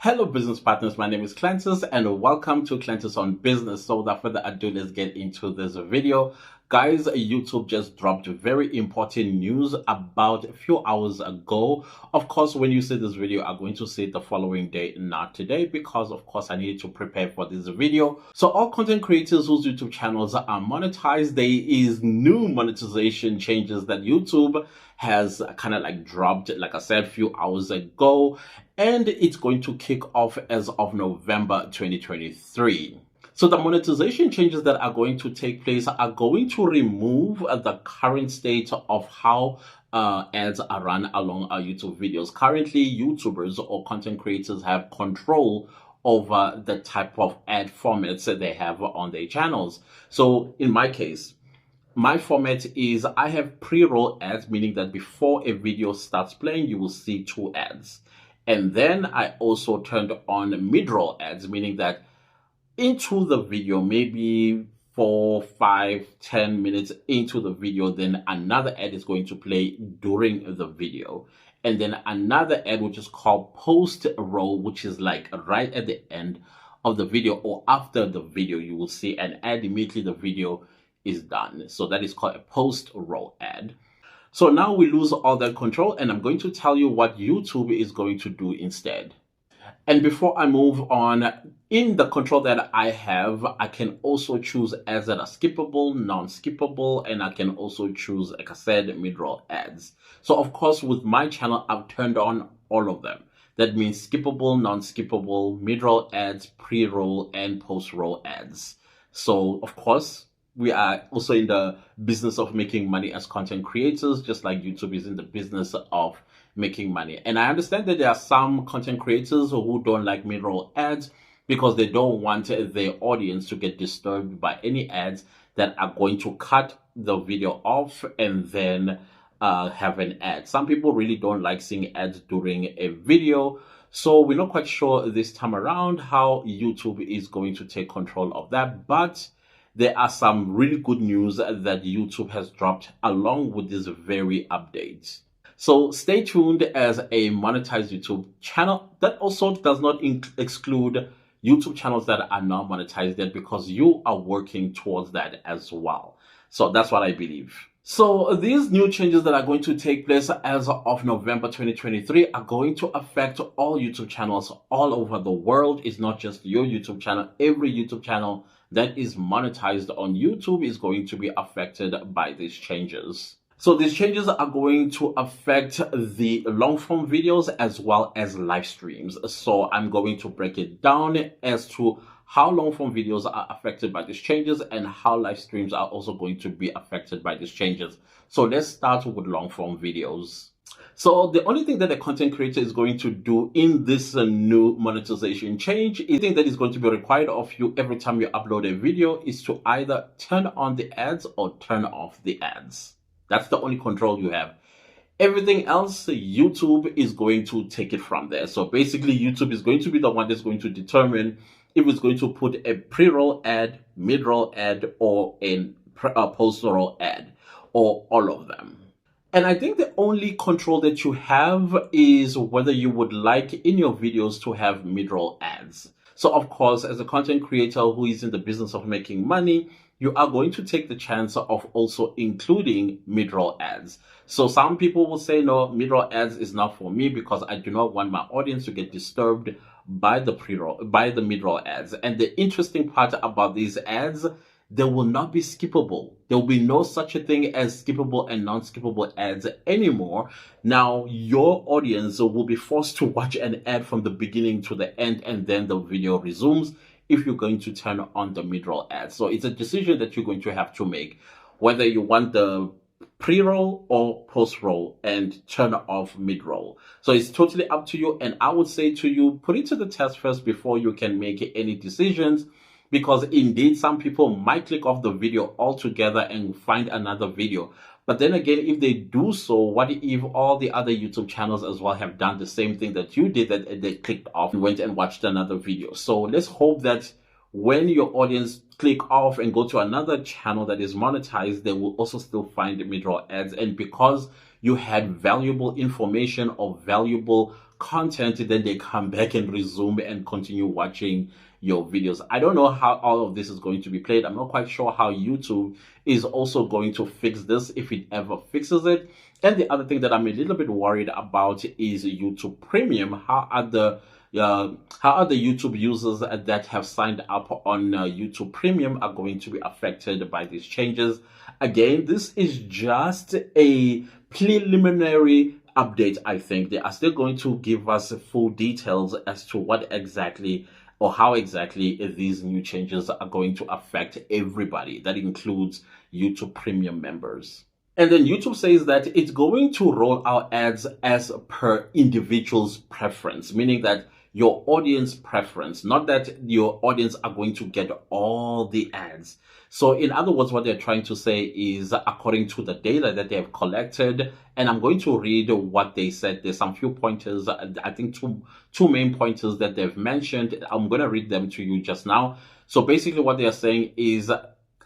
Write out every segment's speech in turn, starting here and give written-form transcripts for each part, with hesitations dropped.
Hello business partners, my name is Clantis and welcome to Clantis on Business. So without further ado, let's get into this video. Guys, YouTube just dropped very important news about a few hours ago. Of course, when you see this video, I'm going to see it the following day, not today, because of course I needed to prepare for this video. So all content creators whose YouTube channels are monetized, there is new monetization changes that YouTube has kind of like dropped, like I said, a few hours ago, and it's going to kick off as of November 2023. So the monetization changes that are going to take place are going to remove the current state of how ads are run along our YouTube videos. Currently, YouTubers or content creators have control over the type of ad formats that they have on their channels. So in my case, my format is I have pre-roll ads, meaning that before a video starts playing, you will see 2 ads. And then I also turned on mid-roll ads, meaning that into the video, maybe 4, 5, 10 minutes into the video, then another ad is going to play during the video. And then another ad, which is called post-roll, which is like right at the end of the video or after the video, you will see an ad immediately the video is done. So that is called a post-roll ad. So now we lose all that control, and I'm going to tell you what YouTube is going to do instead. And before I move on, in the control that I have, I can also choose ads that are skippable, non-skippable, and I can also choose, like I said, mid-roll ads. So of course, with my channel, I've turned on all of them. That means skippable, non-skippable, mid-roll ads, pre-roll, and post-roll ads. So of course, we are also in the business of making money as content creators, just like YouTube is in the business of making money. And I understand that there are some content creators who don't like mid-roll ads because they don't want their audience to get disturbed by any ads that are going to cut the video off and then have an ad. Some people really don't like seeing ads during a video. So we're not quite sure this time around how YouTube is going to take control of that. But there are some really good news that YouTube has dropped along with this very update. So stay tuned as a monetized YouTube channel. That also does not exclude YouTube channels that are not monetized yet, because you are working towards that as well. So that's what I believe. So these new changes that are going to take place as of November 2023 are going to affect all YouTube channels all over the world. It's not just your YouTube channel. Every YouTube channel that is monetized on YouTube is going to be affected by these changes. So these changes are going to affect the long form videos as well as live streams. So I'm going to break it down as to how long form videos are affected by these changes and how live streams are also going to be affected by these changes. So let's start with long form videos. So the only thing that a content creator is going to do in this new monetization change is the thing that is going to be required of you every time you upload a video is to either turn on the ads or turn off the ads. That's the only control you have. Everything else, YouTube is going to take it from there. So basically, YouTube is going to be the one that's going to determine if it's going to put a pre-roll ad, mid-roll ad, or a post-roll ad, or all of them. And I think the only control that you have is whether you would like in your videos to have mid-roll ads. So of course, as a content creator who is in the business of making money, you are going to take the chance of also including mid-roll ads. So some people will say, no, mid-roll ads is not for me because I do not want my audience to get disturbed by the mid-roll ads. And the interesting part about these ads, they will not be skippable. There will be no such a thing as skippable and non-skippable ads anymore. Now, your audience will be forced to watch an ad from the beginning to the end, and then the video resumes if you're going to turn on the mid-roll ads. So it's a decision that you're going to have to make, whether you want the pre-roll or post-roll and turn off mid-roll. So it's totally up to you. And I would say to you, put it to the test first before you can make any decisions, because indeed some people might click off the video altogether and find another video. But then again, if they do so, what if all the other YouTube channels as well have done the same thing that you did, that they clicked off and went and watched another video? So let's hope that when your audience click off and go to another channel that is monetized, they will also still find mid-roll ads. And because you had valuable information or valuable content, then they come back and resume and continue watching your videos. I don't know how all of this is going to be played. I'm not quite sure how YouTube is also going to fix this, if it ever fixes it. And the other thing that I'm a little bit worried about is YouTube Premium. How are the YouTube users that have signed up on YouTube Premium are going to be affected by these changes? Again, this is just a preliminary update. I think they are still going to give us full details as to what exactly or how exactly these new changes are going to affect everybody. That includes YouTube Premium members. And then YouTube says that it's going to roll out ads as per individual's preference, meaning that your audience preference, not that your audience are going to get all the ads. So in other words, what they're trying to say is according to the data that they have collected, and I'm going to read what they said. There's some few pointers, I think two main pointers that they've mentioned. I'm going to read them to you just now. So basically what they are saying is,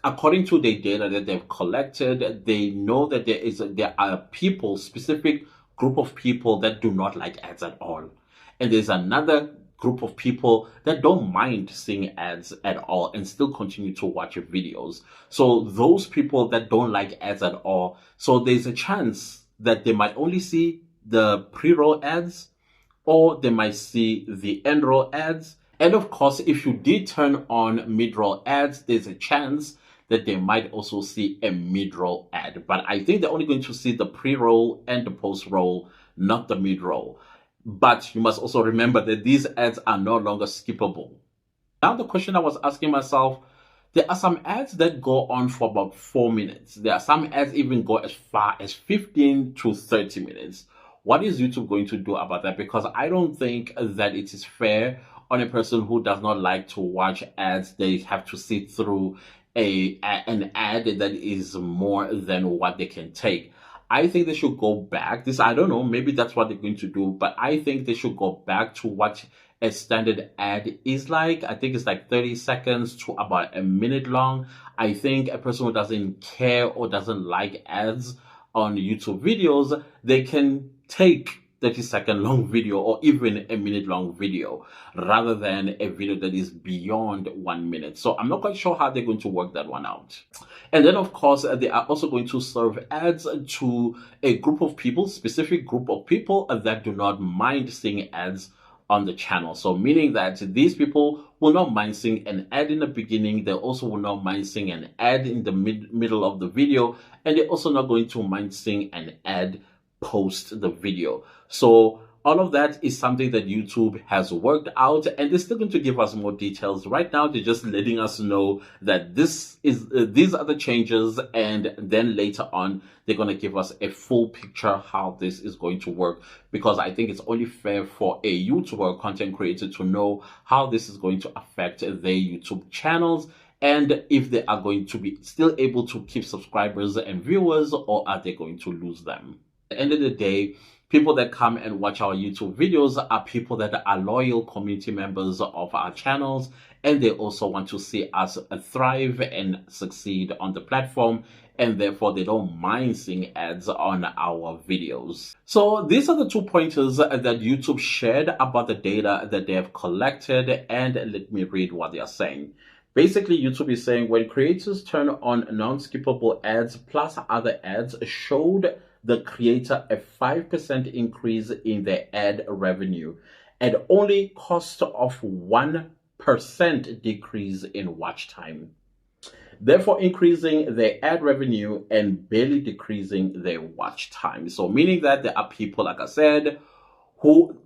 according to the data that they've collected, they know that there are people, specific group of people that do not like ads at all. And there's another group of people that don't mind seeing ads at all and still continue to watch your videos. So those people that don't like ads at all, so there's a chance that they might only see the pre-roll ads, or they might see the end roll ads. And of course, if you did turn on mid-roll ads, there's a chance that they might also see a mid-roll ad. But I think they're only going to see the pre-roll and the post-roll, not the mid-roll. But you must also remember that these ads are no longer skippable. Now the question I was asking myself, there are some ads that go on for about 4 minutes. There are some ads even go as far as 15 to 30 minutes. What is YouTube going to do about that? Because I don't think that it is fair on a person who does not like to watch ads. They have to sit through an ad that is more than what they can take. I think they should go back. I don't know, maybe that's what they're going to do, but I think they should go back to what a standard ad is like. I think it's like 30 seconds to about a minute long. I think a person who doesn't care or doesn't like ads on YouTube videos, they can take 30-second long video or even a minute long video rather than a video that is beyond 1 minute. So I'm not quite sure how they're going to work that one out. And then of course, they are also going to serve ads to a group of people, specific group of people that do not mind seeing ads on the channel. So meaning that these people will not mind seeing an ad in the beginning. They also will not mind seeing an ad in the middle of the video. And they're also not going to mind seeing an ad post the video. So all of that is something that YouTube has worked out, and they're still going to give us more details. Right now, they're just letting us know that these are the changes, and then later on, they're going to give us a full picture how this is going to work. Because I think it's only fair for a YouTuber content creator to know how this is going to affect their YouTube channels, and if they are going to be still able to keep subscribers and viewers, or are they going to lose them. At the end of the day, people that come and watch our YouTube videos are people that are loyal community members of our channels, and they also want to see us thrive and succeed on the platform, and therefore they don't mind seeing ads on our videos. So these are the 2 pointers that YouTube shared about the data that they have collected, and let me read what they are saying. Basically, YouTube is saying when creators turn on non-skippable ads plus other ads showed the creator a 5% increase in their ad revenue and only cost of 1% decrease in watch time, therefore increasing their ad revenue and barely decreasing their watch time. So meaning that there are people, like I said,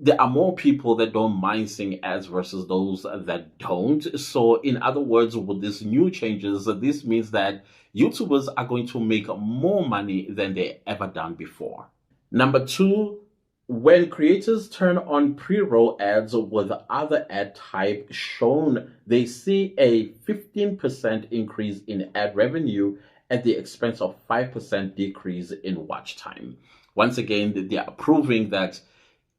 there are more people that don't mind seeing ads versus those that don't. So in other words, with these new changes, this means that YouTubers are going to make more money than they ever done before. Number 2, when creators turn on pre-roll ads with other ad type shown, they see a 15% increase in ad revenue at the expense of 5% decrease in watch time. Once again, they are proving that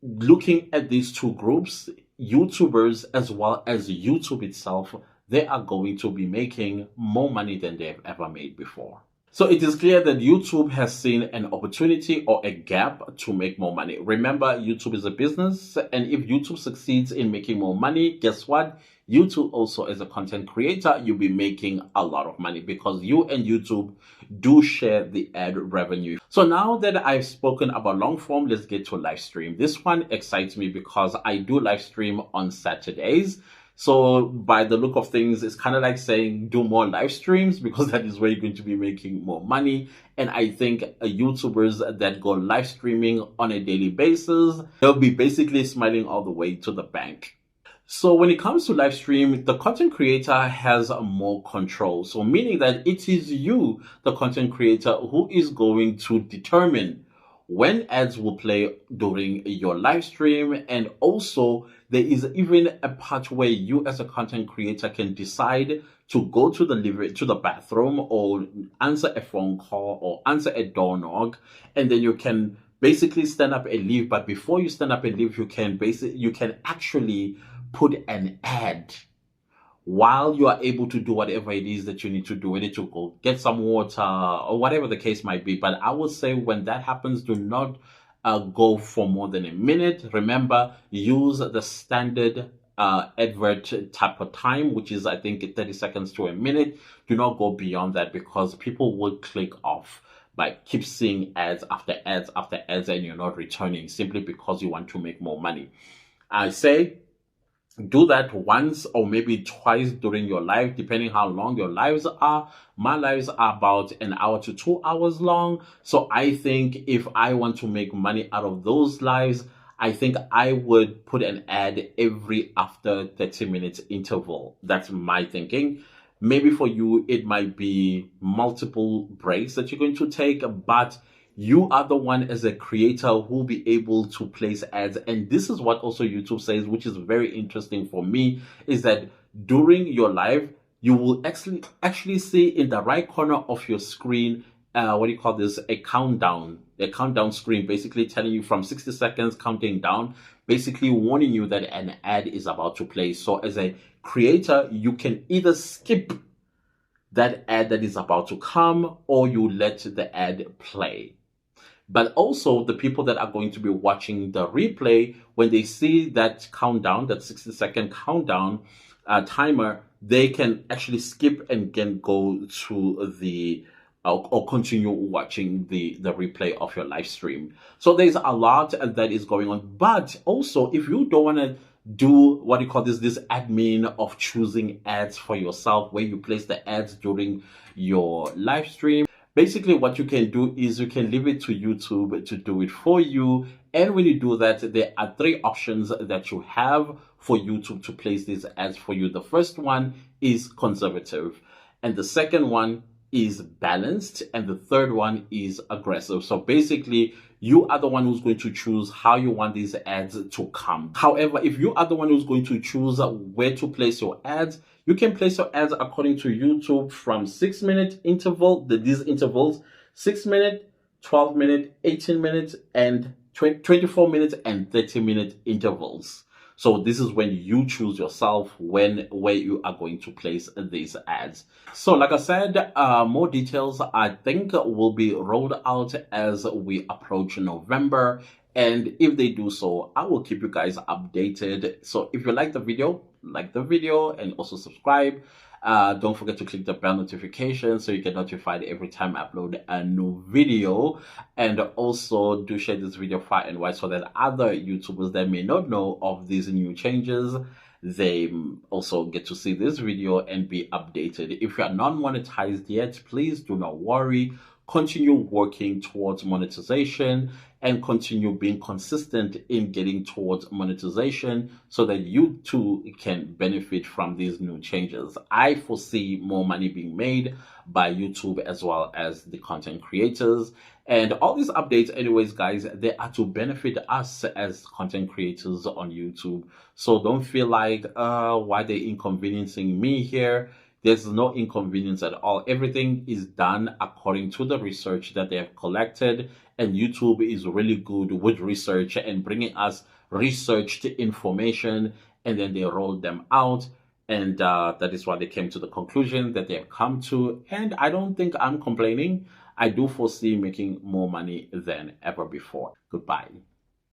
looking at these 2 groups, YouTubers as well as YouTube itself, they are going to be making more money than they've ever made before. So it is clear that YouTube has seen an opportunity or a gap to make more money. Remember, YouTube is a business, and if YouTube succeeds in making more money, guess what? YouTube also, as a content creator, you'll be making a lot of money because you and YouTube do share the ad revenue. So now that I've spoken about long form, let's get to live stream. This one excites me because I do live stream on Saturdays. So by the look of things, it's kind of like saying do more live streams because that is where you're going to be making more money. And I think YouTubers that go live streaming on a daily basis, they'll be basically smiling all the way to the bank. So when it comes to live stream, the content creator has more control. So meaning that it is you, the content creator, who is going to determine when ads will play during your live stream. And also there is even a part where you as a content creator can decide to go to the bathroom or answer a phone call or answer a door knock, and then you can basically stand up and leave. But before you stand up and leave, you can actually put an ad while you are able to do whatever it is that you need to do. You need to go get some water or whatever the case might be. But I would say when that happens, do not go for more than a minute. Remember, use the standard advert type of time, which is, I think, 30 seconds to a minute. Do not go beyond that because people will click off by keep seeing ads after ads after ads, and you're not returning simply because you want to make more money. I say do that once or maybe twice during your live, depending how long your lives are. My lives are about an hour to 2 hours long. So I think if I want to make money out of those lives, I think I would put an ad every after 30 minutes interval. That's my thinking. Maybe for you, it might be multiple breaks that you're going to take, but you are the one as a creator who will be able to place ads. And this is what also YouTube says, which is very interesting for me, is that during your live, you will actually see in the right corner of your screen, what do you call this? A countdown screen, basically telling you from 60 seconds counting down, basically warning you that an ad is about to play. So as a creator, you can either skip that ad that is about to come or you let the ad play. But also the people that are going to be watching the replay, when they see that countdown, that 60-second countdown timer, they can actually skip and can go to the or continue watching the replay of your live stream. So there's a lot that is going on. But also, if you don't want to do what you call this admin of choosing ads for yourself, where you place the ads during your live stream, basically what you can do is you can leave it to YouTube to do it for you. And when you do that, there are 3 options that you have for YouTube to place these ads for you. The first one is conservative, and the second one is balanced, and the third one is aggressive. So basically, you are the one who's going to choose how you want these ads to come. However, if you are the one who's going to choose where to place your ads, you can place your ads according to YouTube from 6-minute interval, these intervals, 6-minute, 12-minute, 18-minute, and 24 minutes and 30-minute intervals. So this is when you choose yourself where you are going to place these ads. So like I said, more details I think will be rolled out as we approach November. And if they do so, I will keep you guys updated. So if you like the video and also subscribe. Don't forget to click the bell notification so you get notified every time I upload a new video. And also do share this video far and wide so that other YouTubers that may not know of these new changes, they also get to see this video and be updated. If you are not monetized yet, please do not worry. Continue working towards monetization and continue being consistent in getting towards monetization so that you too can benefit from these new changes. I foresee more money being made by YouTube as well as the content creators. And all these updates, anyways, guys, they are to benefit us as content creators on YouTube. So don't feel like, why they inconveniencing me here? There's no inconvenience at all. Everything is done according to the research that they have collected. And YouTube is really good with research and bringing us researched information. And then they roll them out. And that is why they came to the conclusion that they have come to. And I don't think I'm complaining. I do foresee making more money than ever before. Goodbye.